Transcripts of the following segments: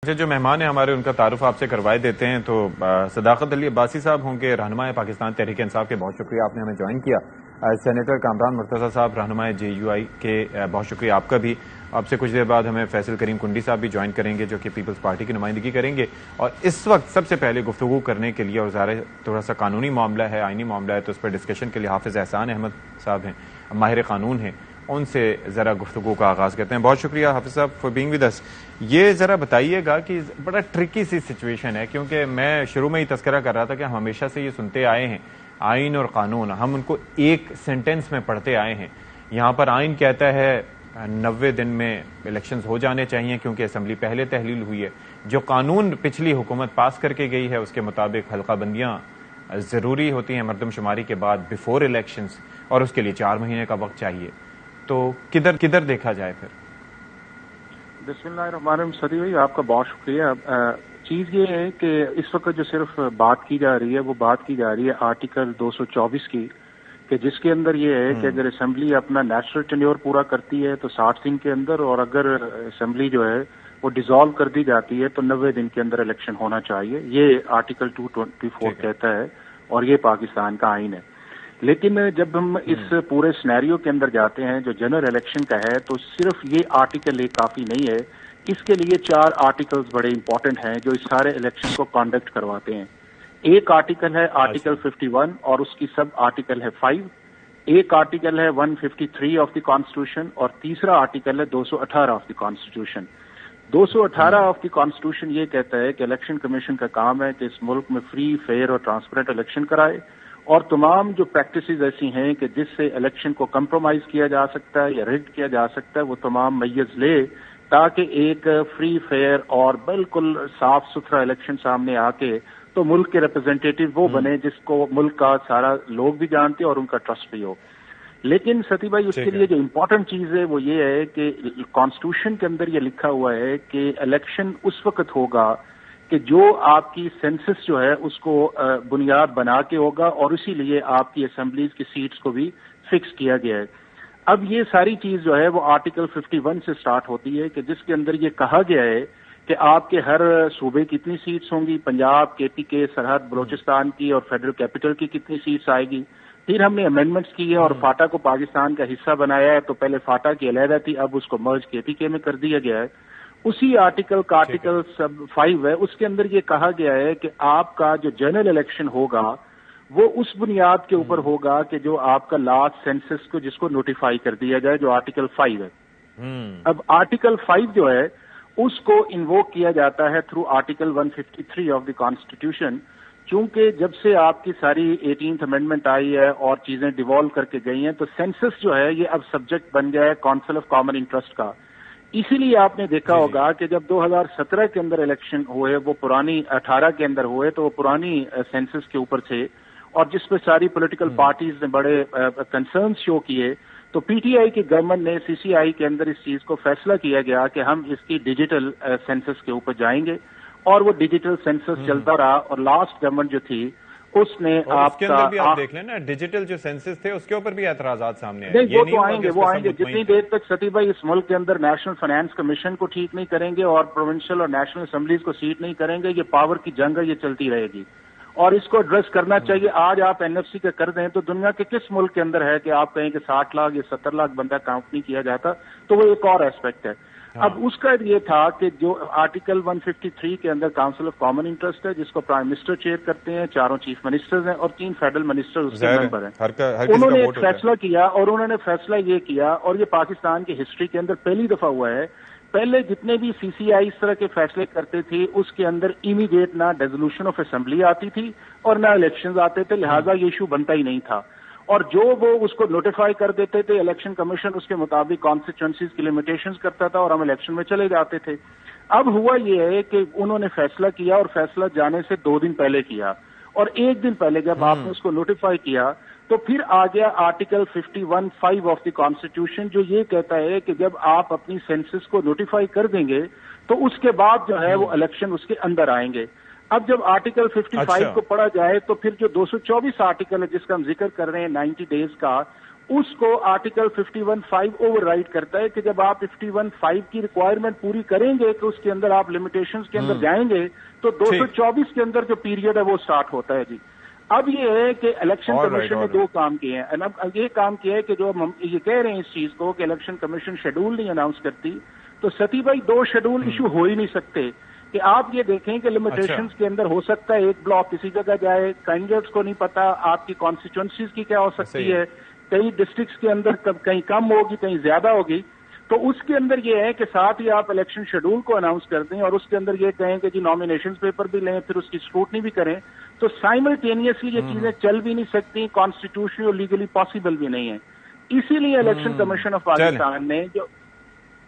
جو مہمان ہیں ہمارے ان کا تعارف آپ سے کروائے دیتے ہیں تو صداقت علی عباسی صاحب ہوں گے، رہنمائے پاکستان تحریک انصاف کے، بہت شکریہ آپ نے ہمیں جوائن کیا۔ سینیٹر کامران مرتضی صاحب رہنمائے JUI کے، بہت شکریہ آپ کا بھی۔ آپ سے کچھ دیر بعد ہمیں فیصل کریم کنڈی صاحب بھی جوائن کریں گے جو کہ پیپلز پارٹی کی نمائندگی کریں گے، اور اس وقت سب سے پہلے گفتگو کرنے کے لیے، اور ظاہر تھوڑا سا قانونی معاملہ ہے، آئینی معاملہ ہے، تو اس پر ڈسکشن کے لیے حافظ احسان احمد صاحب ہیں، ماہر قانون ہیں، ان سے ذرا گفتگو کا آغاز کرتے ہیں۔ بہت شکریہ حافظ صاحب فار بینگ ود اس۔ یہ ذرا بتائیے گا کہ بڑا ٹرکی سی سچویشن ہے، کیونکہ میں شروع میں ہی تذکرہ کر رہا تھا کہ ہم ہمیشہ سے یہ سنتے آئے ہیں آئین اور قانون، ہم ان کو ایک سینٹنس میں پڑھتے آئے ہیں۔ یہاں پر آئین کہتا ہے 90 دن میں الیکشنز ہو جانے چاہیے کیونکہ اسمبلی پہلے تحلیل ہوئی ہے۔ جو قانون پچھلی حکومت پاس کر کے گئی ہے اس کے مطابق حلقہ بندیاں ضروری ہوتی ہیں مردم شماری کے بعد بیفور الیکشنز، اور اس کے لیے 4 مہینے کا وقت چاہیے۔ تو کدھر دیکھا جائے پھر؟ بسم اللہ الرحمن الرحیم۔ سدی بھائی آپ کا بہت شکریہ۔ چیز یہ ہے کہ اس وقت جو صرف بات کی جا رہی ہے وہ بات کی جا رہی ہے آرٹیکل 224 کی، کہ جس کے اندر یہ ہے کہ اگر اسمبلی اپنا نیچرل ٹینیور پورا کرتی ہے تو 60 دن کے اندر، اور اگر اسمبلی جو ہے وہ ڈیزالو کر دی جاتی ہے تو 90 دن کے اندر الیکشن ہونا چاہیے، یہ آرٹیکل 224 کہتا ہے، اور یہ پاکستان کا آئین ہے۔ لیکن جب ہم اس پورے سینیریو کے اندر جاتے ہیں جو جنرل الیکشن کا ہے، تو صرف یہ آرٹیکل ایک کافی نہیں ہے، اس کے لیے 4 آرٹیکلز بڑے امپورٹنٹ ہیں جو اس سارے الیکشن کو کنڈکٹ کرواتے ہیں۔ ایک آرٹیکل ہے آرٹیکل 51 اور اس کی سب آرٹیکل ہے 5، ایک آرٹیکل ہے 153 آف دی کانسٹیٹیوشن، اور تیسرا آرٹیکل ہے 218 of the constitution. 218 of the constitution یہ کہتا ہے کہ الیکشن کمیشن کا کام ہے کہ اس ملک میں فری، فیئر اور ٹرانسپیرنٹ الیکشن کرائے، اور تمام جو پریکٹسز ایسی ہیں کہ جس سے الیکشن کو کمپرومائز کیا جا سکتا ہے یا ریگ کیا جا سکتا ہے وہ تمام میز لے، تاکہ ایک فری، فیئر اور بالکل صاف ستھرا الیکشن سامنے آ کے تو ملک کے ریپرزینٹیٹیو وہ بنے جس کو ملک کا سارا لوگ بھی جانتے اور ان کا ٹرسٹ بھی ہو۔ لیکن ستی بھائی اس کے لیے جو امپورٹنٹ چیز ہے وہ یہ ہے کہ کانسٹیٹیوشن کے اندر یہ لکھا ہوا ہے کہ الیکشن اس وقت ہوگا کہ جو آپ کی سینسس جو ہے اس کو بنیاد بنا کے ہوگا، اور اسی لیے آپ کی اسمبلیز کی سیٹس کو بھی فکس کیا گیا ہے۔ اب یہ ساری چیز جو ہے وہ آرٹیکل 51 سے سٹارٹ ہوتی ہے کہ جس کے اندر یہ کہا گیا ہے کہ آپ کے ہر صوبے کی کتنی سیٹس ہوں گی، پنجاب، KPK، سرحد بلوچستان کی اور فیڈرل کیپٹل کی کتنی سیٹس آئے گی۔ پھر ہم نے امینڈمنٹس کی ہے اور فاٹا کو پاکستان کا حصہ بنایا ہے، تو پہلے فاٹا کی علیحدہ تھی، اب اس کو مرج KPK میں کر دیا گیا ہے۔ اسی آرٹیکل کا آرٹیکل 5 ہے، اس کے اندر یہ کہا گیا ہے کہ آپ کا جو جنرل الیکشن ہوگا وہ اس بنیاد کے اوپر ہوگا کہ جو آپ کا لاسٹ سینسس کو جس کو نوٹیفائی کر دیا جائے، جو آرٹیکل 5 ہے۔ اب آرٹیکل 5 جو ہے اس کو انووک کیا جاتا ہے through article 153 of the constitution, چونکہ جب سے آپ کی ساری 18th امینڈمنٹ آئی ہے اور چیزیں ڈیوالو کر کے گئی ہیں تو سینسس جو ہے یہ اب سبجیکٹ بن گیا ہے کونسل آف کامن انٹرسٹ کا۔ اسی لیے آپ نے دیکھا ہوگا کہ جب 2017 کے اندر الیکشن ہوئے، وہ پرانی 18 کے اندر ہوئے تو وہ پرانی سینسس کے اوپر تھے، اور جس پہ ساری پولیٹیکل پارٹیز نے بڑے کنسرنز شو کیے، تو PTI کی گورنمنٹ نے CCI کے اندر اس چیز کو فیصلہ کیا گیا کہ ہم اس کی ڈیجیٹل سینسس کے اوپر جائیں گے، اور وہ ڈیجیٹل سینسس چلتا رہا، اور لاسٹ گورنمنٹ جو تھی اس نے آپ کے اندر بھی آپ دیکھ لیں نا ڈیجیٹل جو سینسس تھے اس کے اوپر بھی اعتراضات سامنے آئے۔ نہیں، وہ تو آئیں گے جتنی دیر تک ستی بھائی اس ملک کے اندر نیشنل فائنانس کمیشن کو ٹھیک نہیں کریں گے اور پروونشل اور نیشنل اسمبلیز کو سیٹ نہیں کریں گے، یہ پاور کی جنگ ہے، یہ چلتی رہے گی، اور اس کو ایڈریس کرنا چاہیے۔ آج آپ NFC کا کر دیں تو دنیا کے کس ملک کے اندر ہے کہ آپ کہیں کہ 60 لاکھ یا 70 لاکھ بندہ کاؤنٹ نہیں کیا جاتا، تو وہ ایک اور ایسپیکٹ ہے۔ اب اس کا یہ تھا کہ جو آرٹیکل 153 کے اندر کاؤنسل آف کامن انٹرسٹ ہے جس کو پرائم منسٹر چیئر کرتے ہیں، 4 چیف منسٹرز ہیں اور 3 فیڈرل منسٹر اس کے ممبر ہیں، انہوں نے ایک فیصلہ کیا، اور انہوں نے فیصلہ یہ کیا، اور یہ پاکستان کی ہسٹری کے اندر پہلی دفعہ ہوا ہے۔ پہلے جتنے بھی CCI اس طرح کے فیصلے کرتے تھے اس کے اندر امیڈیٹ نہ ڈیزولوشن آف اسمبلی آتی تھی اور نہ الیکشنز آتے تھے، لہٰذا یہ ایشو بنتا ہی نہیں تھا، اور جو وہ اس کو نوٹیفائی کر دیتے تھے الیکشن کمیشن اس کے مطابق کانسٹیچوئنسیز کی لمیٹیشنز کرتا تھا اور ہم الیکشن میں چلے جاتے تھے۔ اب ہوا یہ ہے کہ انہوں نے فیصلہ کیا، اور فیصلہ جانے سے 2 دن پہلے کیا، اور 1 دن پہلے جب آپ نے اس کو نوٹیفائی کیا تو پھر آ گیا آرٹیکل 51(5) آف دی کانسٹیٹیوشن، جو یہ کہتا ہے کہ جب آپ اپنی سینسس کو نوٹیفائی کر دیں گے تو اس کے بعد جو ہے وہ الیکشن اس کے اندر آئیں گے۔ اب جب آرٹیکل 55 کو پڑھا جائے تو پھر جو 224 آرٹیکل ہے جس کا ہم ذکر کر رہے ہیں 90 ڈیز کا، اس کو آرٹیکل 51(5) اوور رائڈ کرتا ہے کہ جب آپ 51(5) کی ریکوائرمنٹ پوری کریں گے تو اس کے اندر آپ لمیٹیشنز کے اندر جائیں گے تو 224 کے اندر جو پیریڈ ہے وہ سٹارٹ ہوتا ہے جی. اب یہ ہے کہ الیکشن کمیشن نے 2 کام کیے ہیں. اب یہ کام کیا ہے کہ جو ہم یہ کہہ رہے ہیں اس چیز کو کہ الیکشن کمیشن شیڈول نہیں اناؤنس کرتی, تو ستی بھائی 2 شیڈول ایشو ہو ہی نہیں سکتے. کہ آپ یہ دیکھیں کہ لمیٹیشنز کے اندر ہو سکتا ہے ایک بلاک کسی جگہ جائے, کینڈیڈیٹس کو نہیں پتا آپ کی کانسٹیچوئنسیز کی کیا ہو سکتی ہے, کئی ڈسٹرکٹس کے اندر کہیں کم ہوگی کہیں زیادہ ہوگی. تو اس کے اندر یہ ہے کہ ساتھ ہی آپ الیکشن شیڈول کو اناؤنس کر دیں اور اس کے اندر یہ کہیں کہ جی نامینیشن پیپر بھی لیں, پھر اس کی اسکروٹنی بھی کریں. تو سائملٹینیسلی یہ چیزیں چل بھی نہیں سکتی, کانسٹیٹیوشنلی اور لیگلی پاسبل بھی نہیں ہے. اسی لیے الیکشن کمیشن آف پاکستان نے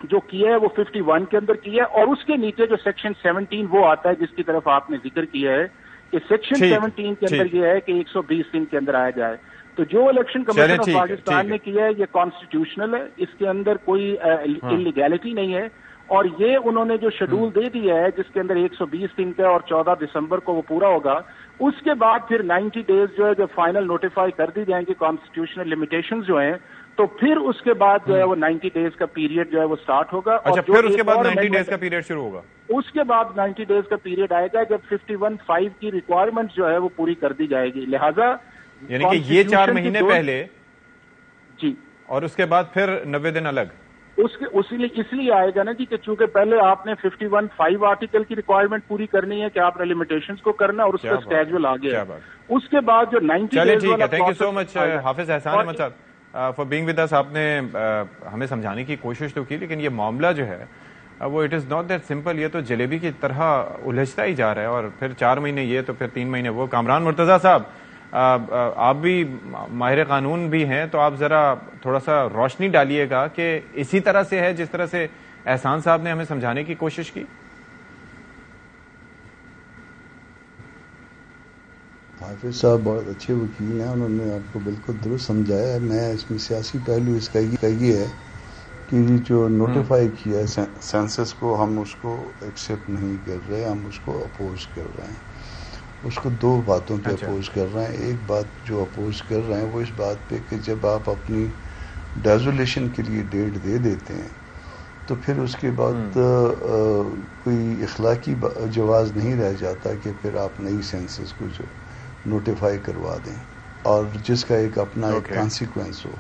جو کیا ہے وہ 51 کے اندر کیا ہے, اور اس کے نیچے جو سیکشن 17 وہ آتا ہے جس کی طرف آپ نے ذکر کیا ہے کہ سیکشن 17 کے اندر یہ ہے کہ 120 دن کے اندر آیا جائے. تو جو الیکشن کمیشن آف پاکستان نے کیا ہے یہ کانسٹیٹیوشنل ہے, اس کے اندر کوئی انلیگیلٹی نہیں ہے. اور یہ انہوں نے جو شیڈول دے دیا ہے جس کے اندر 120 دن کا اور 14 دسمبر کو وہ پورا ہوگا, اس کے بعد پھر 90 ڈیز جو ہے جب فائنل نوٹیفائی کر دی جائیں گی کانسٹیٹیوشنل لمیٹیشنز جو ہیں, تو پھر اس کے بعد جو ہے وہ 90 ڈیز کا پیریڈ جو ہے وہ سٹارٹ ہوگا. اچھا, پھر اس کے بعد 90 ڈیز کا پیریڈ شروع ہوگا. اس کے بعد 90 ڈیز کا پیریڈ آئے گا جب 51(5) کی ریکوائرمنٹ جو ہے وہ پوری کر دی جائے گی. لہذا یعنی کہ یہ 4 مہینے پہلے جی, اور اس کے بعد پھر 90 دن الگ اس لیے آئے گا نا جی کہ چونکہ پہلے آپ نے 51(5) آرٹیکل کی ریکوائرمنٹ پوری کرنی ہے کہ آپ نے لمیٹیشنز کو کرنا, اور اس کا اسکیجول آ گیا. اس کے بعد جو 90 ڈیز ٹھیک ہے. تھینک یو سو مچ حافظ احسان احمد صاحب فار بینگ ود اس. آپ نے ہمیں سمجھانے کی کوشش تو کی, لیکن یہ معاملہ جو ہے وہ it is not that simple. یہ تو جلیبی کی طرح الجھتا ہی جا رہا ہے, اور پھر 4 مہینے یہ تو پھر 3 مہینے وہ. کامران مرتضیٰ صاحب, آپ بھی ماہر قانون بھی ہیں, تو آپ ذرا تھوڑا سا روشنی ڈالیے گا کہ اسی طرح سے ہے جس طرح سے احسان صاحب نے ہمیں سمجھانے کی کوشش کی. حافظ صاحب بہت اچھے وکیل ہیں, انہوں نے آپ کو بالکل درست سمجھایا ہے. میں اس میں سیاسی پہلو اس کا یہ ہے کہ جو نوٹیفائی کیا ہے سینسس کو, ہم اس کو ایکسیپٹ نہیں کر رہے, ہم اس کو اپوز کر رہے ہیں. اس کو 2 باتوں پہ اپوز کر رہے ہیں. ایک بات جو اپوز کر رہے ہیں وہ اس بات پہ کہ جب آپ اپنی ڈیزولیشن کے لیے ڈیٹ دے دیتے ہیں تو پھر اس کے بعد کوئی اخلاقی جواز نہیں رہ جاتا کہ پھر آپ نئی سینسس کو جو نوٹیفائی کروا دیں, اور جس کا ایک اپنا ایک کانسیکوینس ہو.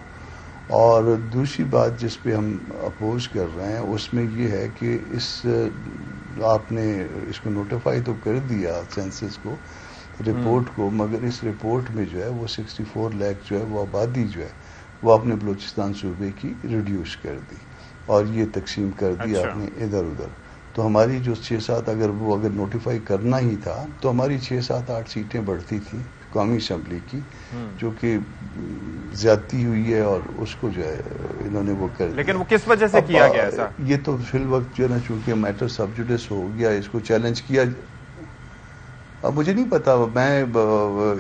اور دوسری بات جس پہ ہم اپوز کر رہے ہیں اس میں یہ ہے کہ آپ نے اس کو نوٹیفائی تو کر دیا سینسس کو, رپورٹ کو, مگر اس رپورٹ میں جو ہے وہ 64 لاکھ جو ہے وہ آبادی جو ہے وہ آپ نے بلوچستان صوبے کی ریڈیوس کر دی, اور یہ تقسیم کر دی آپ نے ادھر ادھر. تو ہماری جو 6-7 اگر نوٹیفائی کرنا ہی تھا تو ہماری 6-7-8 سیٹیں بڑھتی تھیں قومی اسمبلی کی, جو کہ زیادتی ہوئی ہے, اور اس کو جو ہے انہوں نے وہ کر دیا. لیکن وہ کس وجہ سے کیا گیا ایسا؟ یہ تو فی الوقت جو ہے نا چونکہ میٹر سب جوڈس ہو گیا, اس کو چیلنج کیا. اب مجھے نہیں پتا, میں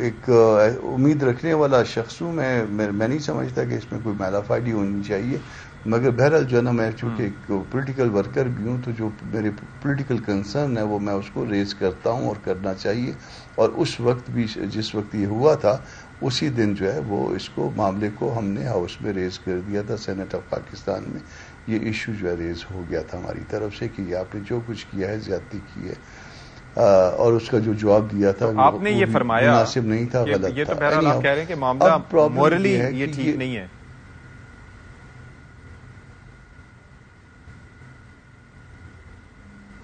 ایک امید رکھنے والا شخص ہوں, میں نہیں سمجھتا کہ اس میں کوئی میلافائڈی ہونی چاہیے. مگر بہرحال جو ہے نا میں چونکہ ایک پولیٹیکل ورکر بھی ہوں, تو جو میرے پولیٹیکل کنسرن ہے وہ میں اس کو ریز کرتا ہوں, اور کرنا چاہیے. اور اس وقت بھی جس وقت یہ ہوا تھا اسی دن جو ہے وہ اس کو معاملے کو ہم نے ہاؤس میں ریز کر دیا تھا. سینٹ آف پاکستان میں یہ ایشو جو ہے ریز ہو گیا تھا ہماری طرف سے کہ آپ نے جو کچھ کیا ہے زیادتی کی ہے, اور اس کا جو جواب دیا تھا آپ نے یہ فرمایا مناسب نہیں تھا, غلط تھا. یہ تو بہرحال آپ کہہ رہے ہیں کہ معاملہ مورلی یہ ٹھیک نہیں ہے.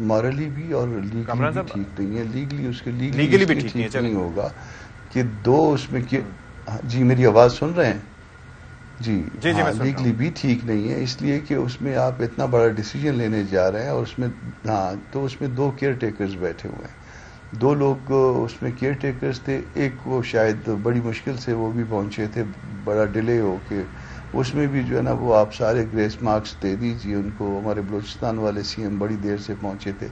مورلی بھی اور لیگلی بھی ٹھیک نہیں ہے. لیگلی اس کے لیگلی بھی ٹھیک نہیں ہوگا کہ 2 اس میں جی میری آواز سن رہے ہیں؟ جی لیگلی بھی ٹھیک نہیں ہے, اس لیے کہ اس میں آپ اتنا بڑا ڈیسیجن لینے جا رہے ہیں, اور اس میں تو اس میں 2 کیئر ٹیکرز بیٹھے ہوئے ہیں. 2 لوگ اس میں کیئر ٹیکرز تھے. ایک وہ شاید بڑی مشکل سے وہ بھی پہنچے تھے, بڑا ڈیلے ہو کے. اس میں بھی جو ہے نا وہ آپ سارے گریس مارکس دے دیجیے ان کو. ہمارے بلوچستان والے CM بڑی دیر سے پہنچے تھے.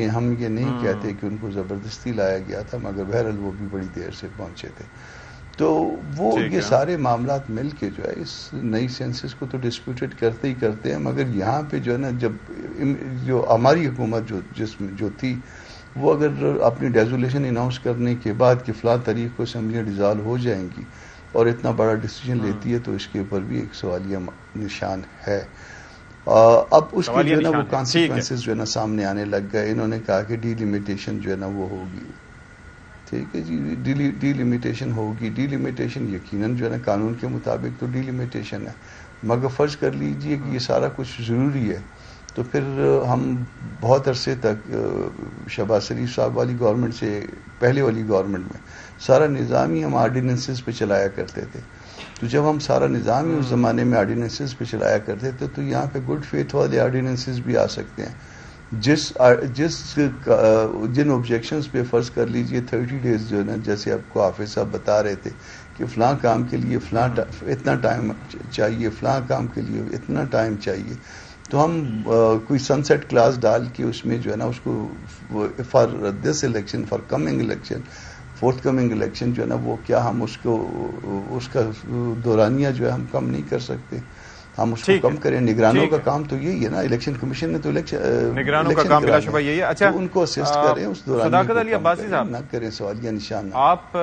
ہم یہ نہیں کہتے کہ ان کو زبردستی لایا گیا تھا, مگر بہرحال وہ بھی بڑی دیر سے پہنچے تھے. تو وہ یہ سارے معاملات مل کے جو ہے اس نئی سینسس کو تو ڈسپیوٹڈ کرتے ہی کرتے ہیں. مگر یہاں پہ جو ہے نا جب جو ہماری حکومت جو تھی وہ اگر اپنی ڈیزولیشن اناؤنس کرنے کے بعد کہ فلاں تاریخ کو اسمبلیاں ڈیزالو ہو جائیں گی, اور اتنا بڑا ڈیسیجن لیتی ہے تو اس کے اوپر بھی ایک سوالیہ نشان ہے. اب اس کے جو ہے نا وہ کانسیکوینسز جو ہے نا سامنے آنے لگ گئے. انہوں نے کہا کہ ڈی لمیٹیشن جو ہے نا وہ ہوگی. ٹھیک ہے جی, ڈی لمیٹیشن ہوگی. ڈی لمیٹیشن یقیناً جو ہے نا قانون کے مطابق تو ڈی لمیٹیشن ہے, مگر فرض کر لیجئے کہ یہ سارا کچھ ضروری ہے تو پھر ہم بہت عرصے تک شہباز شریف صاحب والی گورنمنٹ سے پہلے والی گورنمنٹ میں سارا نظام ہی ہم آرڈیننسز پہ چلایا کرتے تھے. تو جب ہم سارا نظام ہی اس زمانے میں آرڈیننسز پہ چلایا کرتے تھے تو یہاں پہ گڈ فیتھ والے آرڈیننسز بھی آ سکتے ہیں. جن آبجیکشنز پہ فرض کر لیجئے 30 days جو ہے نا, جیسے آپ کو حافظ صاحب بتا رہے تھے کہ فلاں کام کے لیے اتنا ٹائم چاہیے, فلاں کام کے لیے اتنا ٹائم چاہیے, تو ہم کوئی سن سیٹ کلاس ڈال کے اس میں جو ہے نا اس کو for this election, for coming election, forthcoming election جو ہے نا وہ کیا ہم اس کا دورانیہ جو ہے ہم کم نہیں کر سکتے, ہم اس کو کم کریں. نگرانوں کا کام تو یہی ہے نا, الیکشن کمیشن نے تو نگرانوں کا کام بلا شبہ یہی ہے. اچھا, ان کو اسسٹ کریں اس دورانیہ صداقت علی عباسی صاحب نہ کریں سوالیہ نشان. آپ